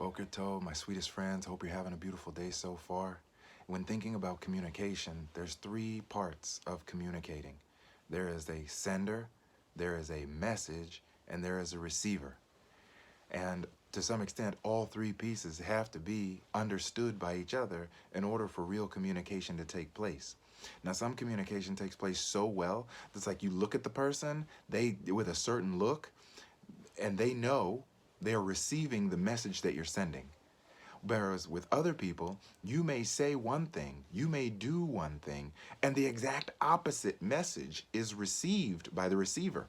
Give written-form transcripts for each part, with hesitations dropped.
Boker Tov, my sweetest friends. Hope you're having a beautiful day so far. When thinking about communication, there's three parts of communicating. There is a sender, there is a message, and there is a receiver. And to some extent, all three pieces have to be understood by each other in order for real communication to take place. Now, some communication takes place so well, it's like you look at the person, they with a certain look, and they know they're receiving the message that you're sending. Whereas with other people, you may say one thing, you may do one thing, and the exact opposite message is received by the receiver.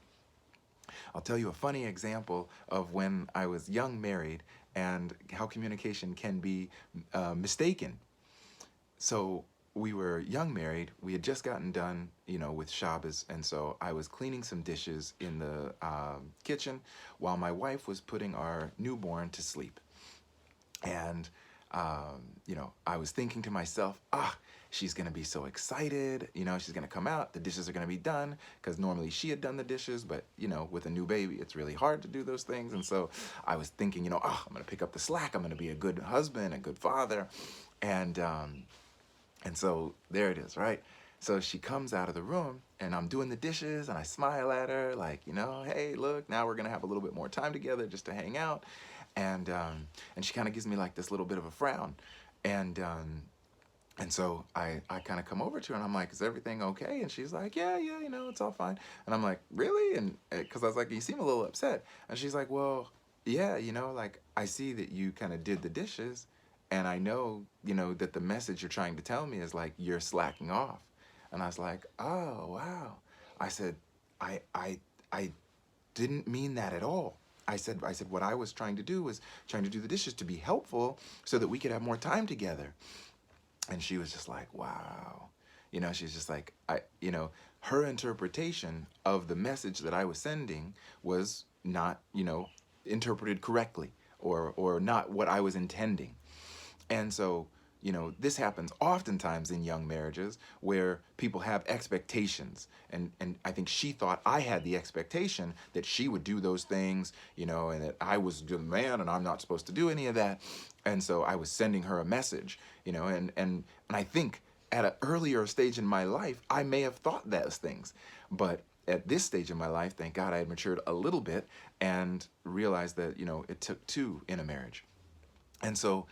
I'll tell you a funny example of when I was young married and how communication can be mistaken. So we were young married. We had just gotten done, with Shabbos, and so I was cleaning some dishes in the kitchen while my wife was putting our newborn to sleep. And I was thinking to myself, she's gonna be so excited. She's gonna come out. The dishes are gonna be done because normally she had done the dishes, but with a new baby, it's really hard to do those things. And so I was thinking, I'm gonna pick up the slack. I'm gonna be a good husband, a good father, and so there it is, right? So she comes out of the room and I'm doing the dishes and I smile at her like, hey, look, now we're gonna have a little bit more time together just to hang out. And she kind of gives me like this little bit of a frown. And so I kind of come over to her and I'm like, is everything okay? And she's like, yeah, it's all fine. And I'm like, really? And because I was like, you seem a little upset. And she's like, well, yeah, like I see that you kind of did the dishes. And I know, that the message you're trying to tell me is like, you're slacking off. And I was like, oh, wow. I said, I didn't mean that at all. I said, what I was trying to do was trying to do the dishes to be helpful so that we could have more time together. And she was just like, wow. She's just like, her interpretation of the message that I was sending was not, interpreted correctly or not what I was intending. And so, this happens oftentimes in young marriages where people have expectations. And I think she thought I had the expectation that she would do those things, and that I was the man and I'm not supposed to do any of that. And so I was sending her a message, and I think at an earlier stage in my life, I may have thought those things. But at this stage in my life, thank God I had matured a little bit and realized that, it took two in a marriage. And so,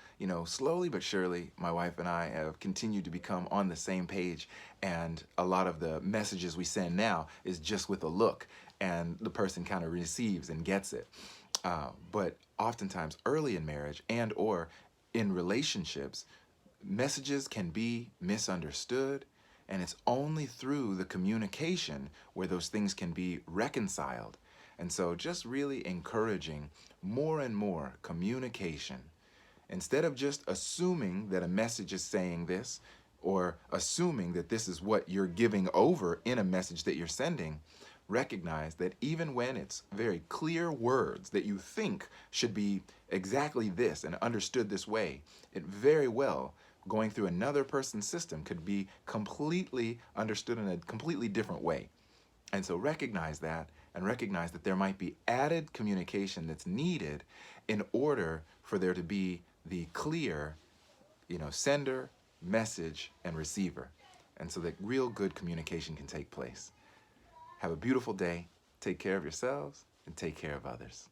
slowly but surely, my wife and I have continued to become on the same page. And a lot of the messages we send now is just with a look, and the person kind of receives and gets it. But oftentimes, early in marriage and or in relationships, messages can be misunderstood. And it's only through the communication where those things can be reconciled. And so just really encouraging more and more communication. Instead of just assuming that a message is saying this or assuming that this is what you're giving over in a message that you're sending, recognize that even when it's very clear words that you think should be exactly this and understood this way, it very well, going through another person's system, could be completely understood in a completely different way. And so recognize that and recognize that there might be added communication that's needed in order for there to be the clear, sender, message, and receiver. And so that real good communication can take place. Have a beautiful day. Take care of yourselves and take care of others.